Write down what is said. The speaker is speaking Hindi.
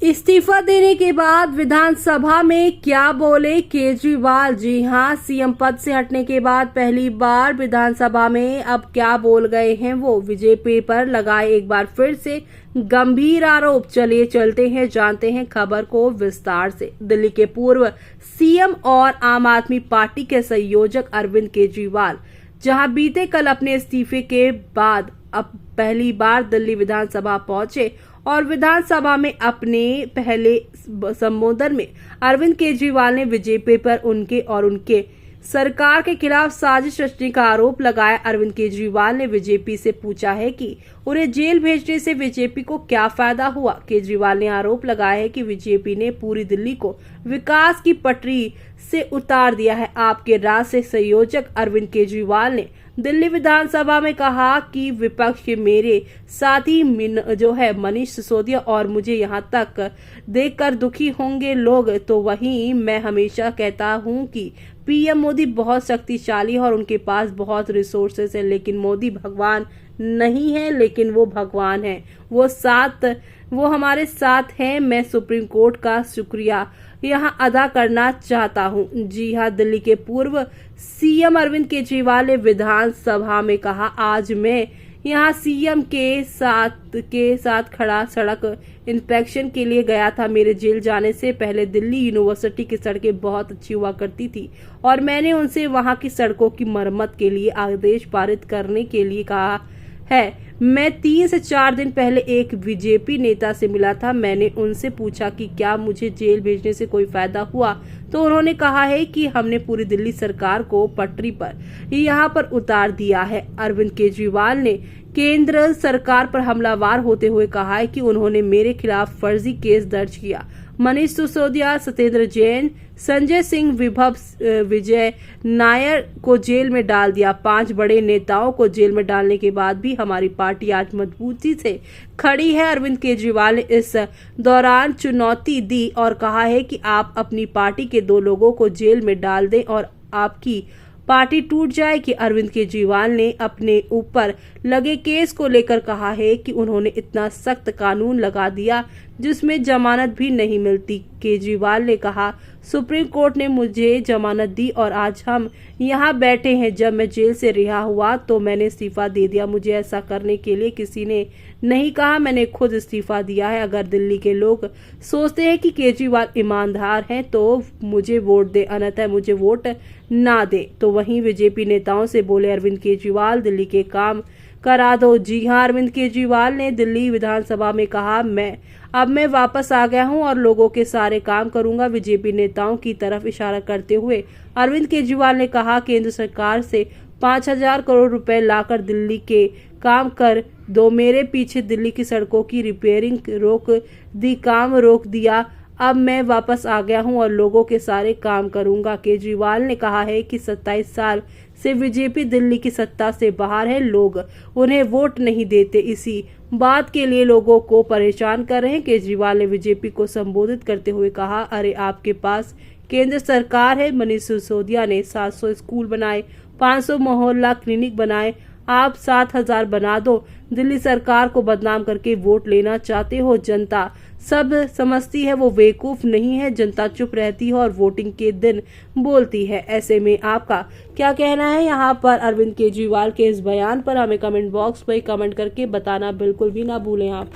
इस्तीफा देने के बाद विधानसभा में क्या बोले केजरीवाल। जी हां, सीएम पद से हटने के बाद पहली बार विधानसभा में अब क्या बोल गए हैं वो। बीजेपी पर लगाए एक बार फिर से गंभीर आरोप। चलिए चलते हैं, जानते हैं खबर को विस्तार से। दिल्ली के पूर्व सीएम और आम आदमी पार्टी के संयोजक अरविंद केजरीवाल जहां बीते कल अपने इस्तीफे के बाद अब पहली बार दिल्ली विधानसभा पहुंचे और विधानसभा में अपने पहले संबोधन में अरविंद केजरीवाल ने बीजेपी पर उनके सरकार के खिलाफ साजिश रचने का आरोप लगाया। अरविंद केजरीवाल ने बीजेपी से पूछा है कि उन्हें जेल भेजने से बीजेपी को क्या फायदा हुआ। केजरीवाल ने आरोप लगाया है कि बीजेपी ने पूरी दिल्ली को विकास की पटरी से उतार दिया है। आपके राज से संयोजक अरविंद केजरीवाल ने दिल्ली विधानसभा में कहा कि विपक्ष के मेरे साथी मनीष सिसोदिया और मुझे यहां तक देखकर दुखी होंगे लोग, तो वहीं मैं हमेशा कहता हूं कि पीएम मोदी बहुत शक्तिशाली है और उनके पास बहुत रिसोर्सेस है, लेकिन मोदी भगवान नहीं है, लेकिन वो भगवान है। वो हमारे साथ हैं। मैं सुप्रीम कोर्ट का शुक्रिया यहाँ अदा करना चाहता हूँ। जी हाँ, दिल्ली के पूर्व सीएम अरविंद केजरीवाल ने विधानसभा में कहा, आज मैं यहाँ सीएम के साथ खड़ा सड़क इंस्पेक्शन के लिए गया था। मेरे जेल जाने से पहले दिल्ली यूनिवर्सिटी की सड़कें बहुत अच्छी हुआ करती थी और मैंने उनसे वहाँ की सड़कों की मरम्मत के लिए आदेश पारित करने के लिए कहा है। मैं 3 से 4 दिन पहले एक बीजेपी नेता से मिला था। मैंने उनसे पूछा कि क्या मुझे जेल भेजने से कोई फायदा हुआ, तो उन्होंने कहा है कि हमने पूरी दिल्ली सरकार को पटरी पर यहाँ पर उतार दिया है। अरविंद केजरीवाल ने केंद्र सरकार पर हमलावर होते हुए कहा है कि उन्होंने मेरे खिलाफ फर्जी केस दर्ज किया। मनीष सिसोदिया, सत्येंद्र जैन, संजय सिंह, विजय नायर को जेल में डाल दिया। 5 बड़े नेताओं को जेल में डालने के बाद भी हमारी पार्टी आज मजबूती से खड़ी है। अरविंद केजरीवाल ने इस दौरान चुनौती दी और कहा है कि आप अपनी पार्टी के 2 लोगों को जेल में डाल दें और आपकी पार्टी टूट जाएगी। अरविंद केजरीवाल ने अपने ऊपर लगे केस को लेकर कहा है कि उन्होंने इतना सख्त कानून लगा दिया जिसमें जमानत भी नहीं मिलती। केजरीवाल ने कहा, सुप्रीम कोर्ट ने मुझे जमानत दी और आज हम यहाँ बैठे हैं। जब मैं जेल से रिहा हुआ तो मैंने इस्तीफा दे दिया। मुझे ऐसा करने के लिए किसी ने नहीं कहा, मैंने खुद इस्तीफा दिया है। अगर दिल्ली के लोग सोचते हैं कि केजरीवाल ईमानदार हैं तो मुझे वोट दे, अन्यथा मुझे वोट ना दे। तो वहीं बीजेपी नेताओं से बोले अरविंद केजरीवाल, दिल्ली के काम करा दो। जी हां, अरविंद केजरीवाल ने दिल्ली विधानसभा में कहा, मैं वापस आ गया हूं और लोगों के सारे काम करूंगा। बीजेपी नेताओं की तरफ इशारा करते हुए अरविंद केजरीवाल ने कहा, केंद्र सरकार से 5,000 करोड़ रुपए लाकर दिल्ली के काम कर दो। मेरे पीछे दिल्ली की सड़कों की रिपेयरिंग रोक दिया। अब मैं वापस आ गया हूं और लोगों के सारे काम करूंगा। केजरीवाल ने कहा है कि 27 साल से बीजेपी दिल्ली की सत्ता से बाहर है। लोग उन्हें वोट नहीं देते, इसी बात के लिए लोगों को परेशान कर रहे हैं। केजरीवाल ने बीजेपी को संबोधित करते हुए कहा, अरे आपके पास केंद्र सरकार है। मनीष सिसोदिया ने 700 स्कूल बनाए, 500 मोहल्ला क्लिनिक बनाए, आप 7,000 बना दो। दिल्ली सरकार को बदनाम करके वोट लेना चाहते हो। जनता सब समझती है, वो बेवकूफ नहीं है। जनता चुप रहती है और वोटिंग के दिन बोलती है। ऐसे में आपका क्या कहना है यहाँ पर अरविंद केजरीवाल के इस बयान पर? हमें कमेंट बॉक्स में कमेंट करके बताना बिल्कुल भी ना भूलें आप।